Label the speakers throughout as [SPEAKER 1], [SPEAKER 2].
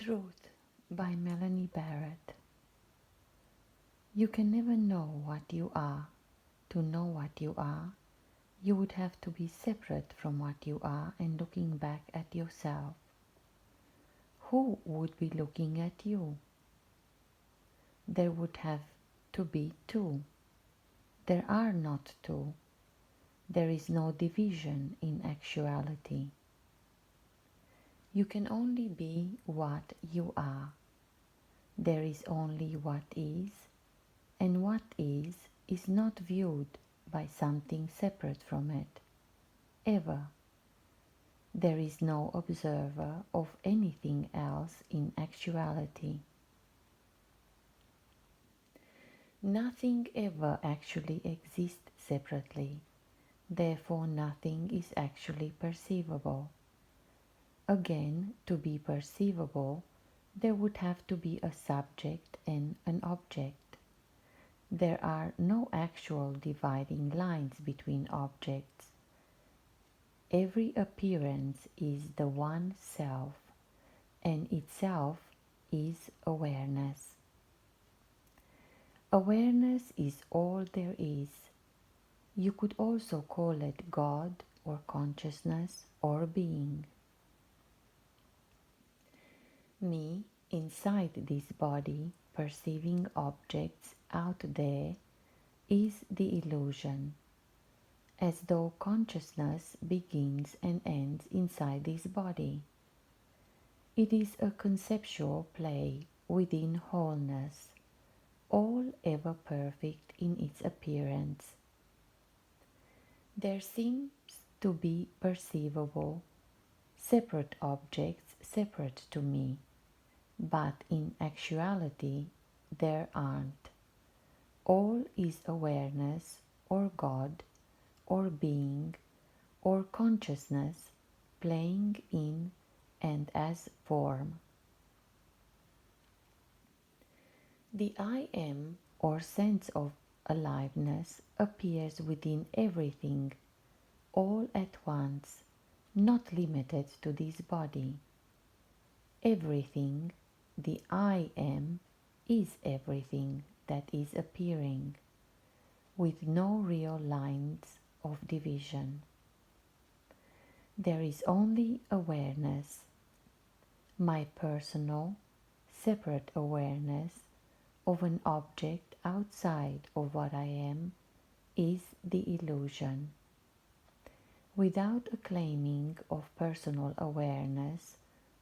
[SPEAKER 1] Truth by Melanie Barrett. You can never know what you are. To know what you are, you would have to be separate from what you are and looking back at yourself. Who would be looking at you? There would have to be two. There are not two. There is no division in actuality. You can only be what you are. There is only what is, and what is not viewed by something separate from it, ever. There is no observer of anything else in actuality. Nothing ever actually exists separately, therefore nothing is actually perceivable. Again, to be perceivable, there would have to be a subject and an object. There are no actual dividing lines between objects. Every appearance is the one self, and itself is awareness. Awareness is all there is. You could also call it God or consciousness or being. Me, inside this body, perceiving objects out there, is the illusion, as though consciousness begins and ends inside this body. It is a conceptual play within wholeness, all ever perfect in its appearance. There seems to be perceivable, separate objects separate to me, but in actuality there aren't. All is awareness or God or being or consciousness playing in and as form. The I am or sense of aliveness appears within everything, all at once, not limited to this body. Everything, the I am, is everything that is appearing, with no real lines of division. There is only awareness. My personal, separate awareness of an object outside of what I am is the illusion. Without a claiming of personal awareness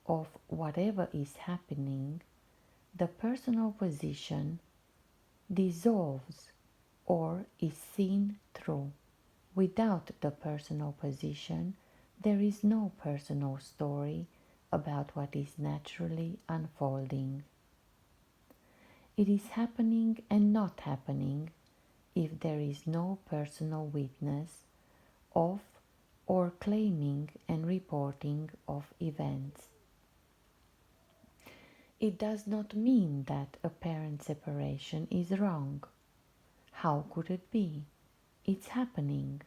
[SPEAKER 1] of whatever is happening, the personal position dissolves or is seen through. Without the personal position, there is no personal story about what is naturally unfolding. It is happening and not happening if there is no personal witness of or claiming and reporting of events. It does not mean that apparent separation is wrong. How could it be? It's happening.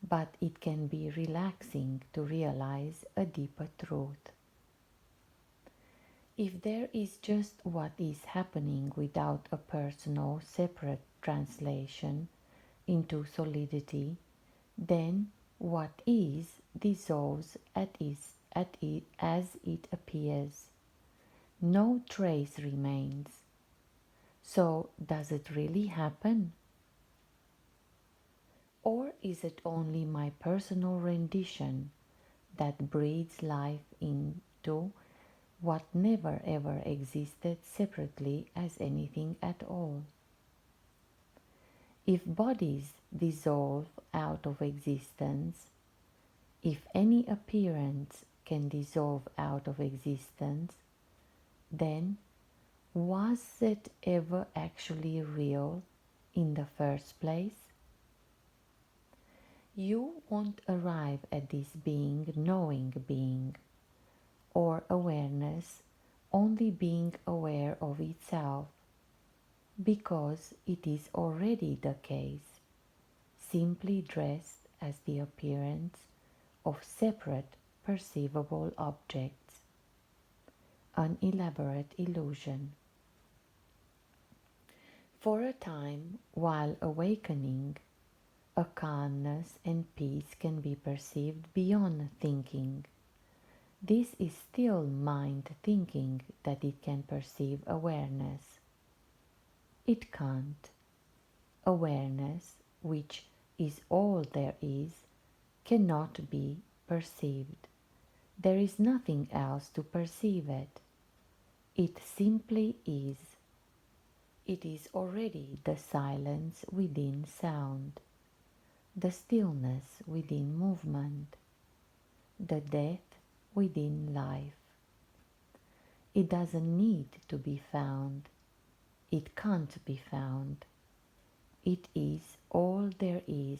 [SPEAKER 1] But it can be relaxing to realize a deeper truth. If there is just what is happening without a personal separate translation into solidity, then what is dissolves as it appears. No trace remains. So does it really happen? Or is it only my personal rendition that breathes life into what never ever existed separately as anything at all? If bodies dissolve out of existence, if any appearance can dissolve out of existence, then was it ever actually real in the first place? You won't arrive at this being knowing being, or awareness only being aware of itself, because it is already the case, simply dressed as the appearance of separate perceivable objects. an elaborate illusion. For a time, while awakening, a calmness and peace can be perceived beyond thinking. This is still mind thinking that it can perceive awareness. It can't. Awareness, which is all there is, cannot be perceived. There is nothing else to perceive it. It simply is. It is already the silence within sound, the stillness within movement, the death within life. It doesn't need to be found. It can't be found. It is all there is.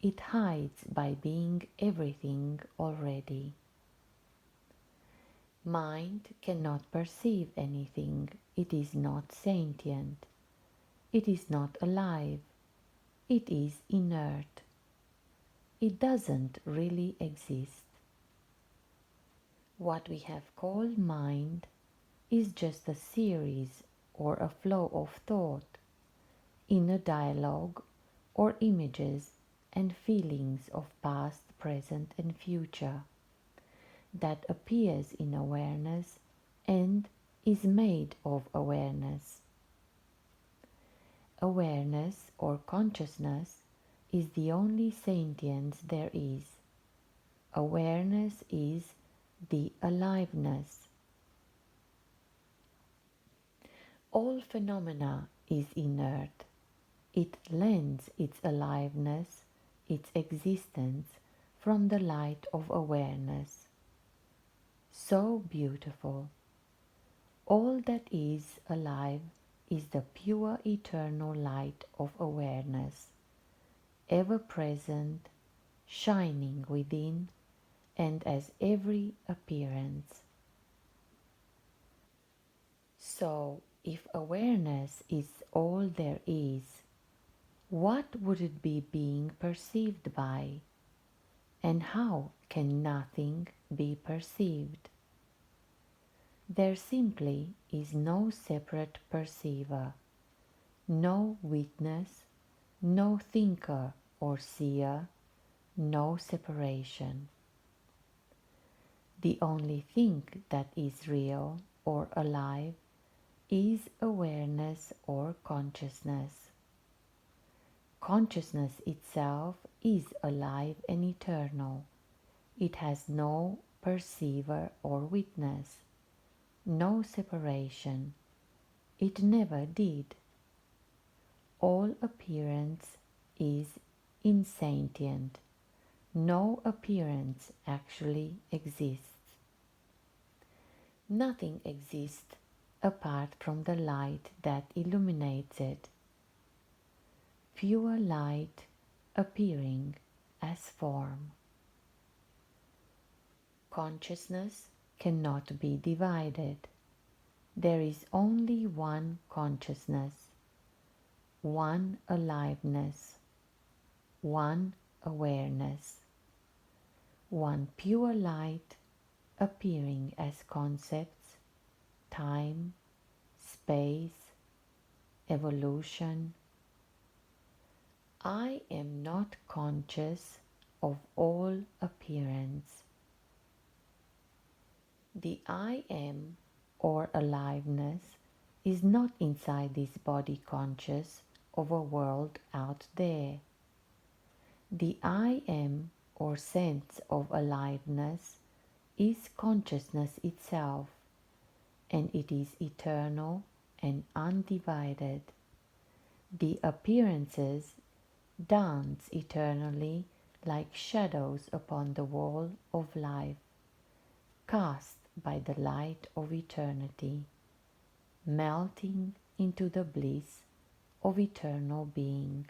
[SPEAKER 1] It hides by being everything already. Mind cannot perceive anything. It is not sentient. It is not alive. It is inert. It doesn't really exist. What we have called mind is just a series or a flow of thought, inner dialogue or images and feelings of past, present and future that appears in awareness and is made of awareness. Awareness or consciousness is the only sentience there is. Awareness is the aliveness. All phenomena is inert. It lends its aliveness, its existence from the light of awareness. So beautiful. All that is alive is the pure eternal light of awareness, ever present, shining within and as every appearance. So, if awareness is all there is, what would it be being perceived by? And how can nothing be perceived? There simply is no separate perceiver, no witness, no thinker or seer, no separation. The only thing that is real or alive is awareness or consciousness. Consciousness itself is alive and eternal. It has no perceiver or witness, no separation. It never did. All appearance is insentient. No appearance actually exists. Nothing exists apart from the light that illuminates it. Pure light appearing as form. Consciousness cannot be divided. There is only one consciousness, one aliveness, one awareness, one pure light appearing as concepts, time, space, evolution. I am not conscious of all appearance. The I am or aliveness is not inside this body conscious of a world out there. The I am or sense of aliveness is consciousness itself, and it is eternal and undivided. The appearances dance eternally like shadows upon the wall of life, cast by the light of eternity, melting into the bliss of eternal being.